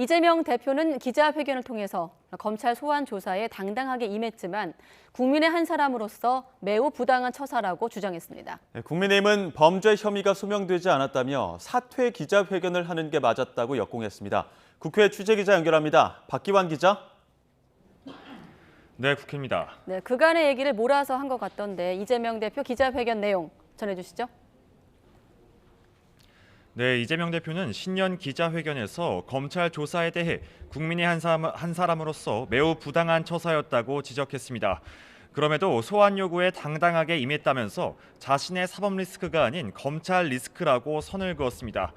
이재명 대표는 기자회견을 통해서 검찰 소환 조사에 당당하게 임했지만 국민의 한 사람으로서 매우 부당한 처사라고 주장했습니다. 국민의힘은 범죄 혐의가 소명되지 않았다며 사퇴 기자회견을 하는 게 맞았다고 역공했습니다. 국회 취재기자 연결합니다. 박기환 기자. 네, 국회입니다. 네, 그간의 얘기를 몰아서 한 것 같던데 이재명 대표 기자회견 내용 전해주시죠. 네, 이재명 대표는 신년 기자회견에서 검찰 조사에 대해 국민의 한 사람으로서 매우 부당한 처사였다고 지적했습니다. 그럼에도 소환 요구에 당당하게 임했다면서 자신의 사법 리스크가 아닌 검찰 리스크라고 선을 그었습니다.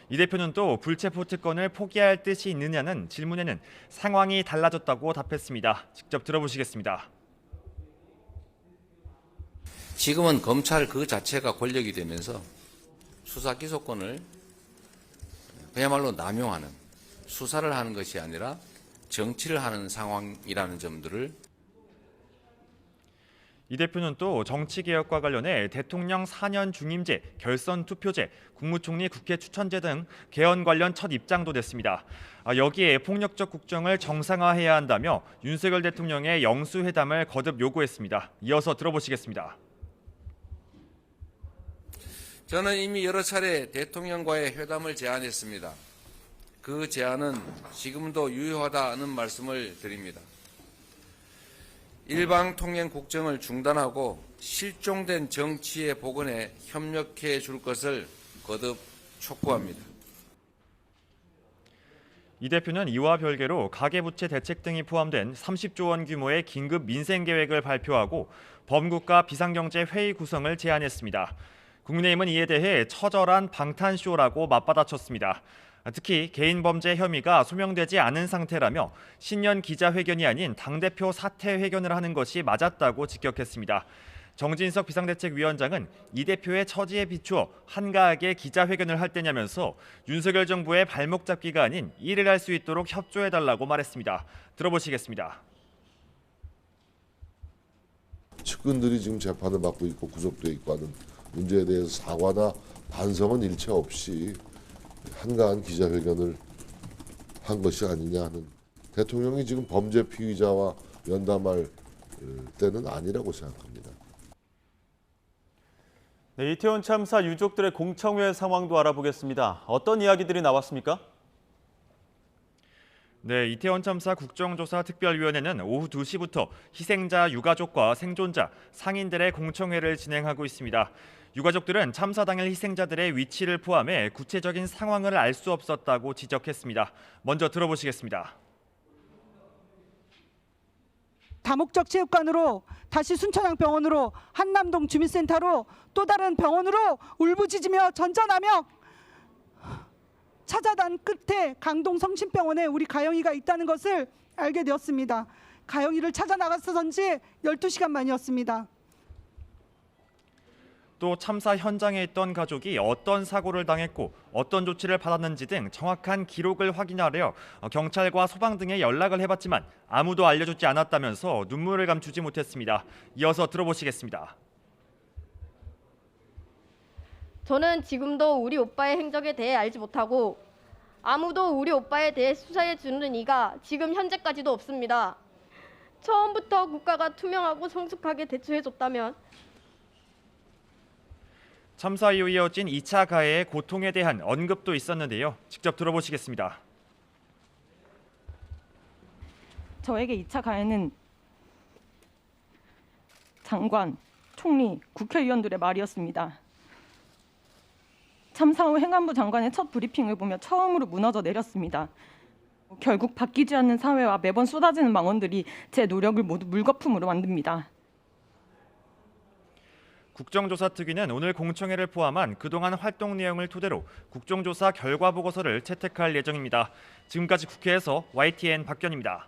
이 대표는 또 불체포 특권을 포기할 뜻이 있느냐는 질문에는 상황이 달라졌다고 답했습니다. 직접 들어보시겠습니다. 지금은 검찰 그 자체가 권력이 되면서 수사 기소권을 그야말로 남용하는, 수사를 하는 것이 아니라 정치를 하는 상황이라는 점들을. 이 대표는 또 정치개혁과 관련해 대통령 4년 중임제, 결선 투표제, 국무총리 국회 추천제 등 개헌 관련 첫 입장도 냈습니다. 여기에 폭력적 국정을 정상화해야 한다며 윤석열 대통령의 영수회담을 거듭 요구했습니다. 이어서 들어보시겠습니다. 저는 이미 여러 차례 대통령과의 회담을 제안했습니다. 그 제안은 지금도 유효하다는 말씀을 드립니다. 일방통행 국정을 중단하고 실종된 정치의 복원에 협력해 줄 것을 거듭 촉구합니다. 이 대표는 이와 별개로 가계부채 대책 등이 포함된 30조 원 규모의 긴급 민생 계획을 발표하고 범국가 비상경제 회의 구성을 제안했습니다. 국민의힘은 이에 대해 처절한 방탄쇼라고 맞받아쳤습니다. 특히 개인 범죄 혐의가 소명되지 않은 상태라며 신년 기자회견이 아닌 당대표 사퇴 회견을 하는 것이 맞았다고 직격했습니다. 정진석 비상대책위원장은 이 대표의 처지에 비추어 한가하게 기자회견을 할 때냐면서 윤석열 정부의 발목 잡기가 아닌 일을 할 수 있도록 협조해달라고 말했습니다. 들어보시겠습니다. 측근들이 지금 재판을 받고 있고 구속돼 있고 하는 문제에 대해서 사과나 반성은 일체 없이 한가한 기자회견을 한 것이 아니냐 하는, 대통령이 지금 범죄 피의자와 면담할 때는 아니라고 생각합니다. 네, 이태원 참사 유족들의 공청회 상황도 알아보겠습니다. 어떤 이야기들이 나왔습니까? 네, 이태원 참사 국정조사 특별위원회는 오후 2시부터 희생자 유가족과 생존자, 상인들의 공청회를 진행하고 있습니다. 유가족들은 참사 당일 희생자들의 위치를 포함해 구체적인 상황을 알 수 없었다고 지적했습니다. 먼저 들어보시겠습니다. 다목적 체육관으로, 다시 순천향병원으로, 한남동 주민센터로, 또 다른 병원으로 울부짖으며 전전하며 찾아단 끝에 강동 성심병원에 우리 가영이가 있다는 것을 알게 되었습니다. 가영이를 찾아 나갔던 지 12시간 만이었습니다. 또 참사 현장에 있던 가족이 어떤 사고를 당했고 어떤 조치를 받았는지 등 정확한 기록을 확인하려 경찰과 소방 등에 연락을 해봤지만 아무도 알려주지 않았다면서 눈물을 감추지 못했습니다. 이어서 들어보시겠습니다. 저는 지금도 우리 오빠의 행적에 대해 알지 못하고 아무도 우리 오빠에 대해 수사해 주는 이가 지금 현재까지도 없습니다. 처음부터 국가가 투명하고 성숙하게 대처해줬다면. 참사 이후 이어진 2차 가해의 고통에 대한 언급도 있었는데요. 직접 들어보시겠습니다. 저에게 2차 가해는 장관, 총리, 국회의원들의 말이었습니다. 참사 후 행안부 장관의 첫 브리핑을 보며 처음으로 무너져 내렸습니다. 결국 바뀌지 않는 사회와 매번 쏟아지는 망언들이 제 노력을 모두 물거품으로 만듭니다. 국정조사 특위는 오늘 공청회를 포함한 그동안 활동 내용을 토대로 국정조사 결과 보고서를 채택할 예정입니다. 지금까지 국회에서 YTN 박견입니다.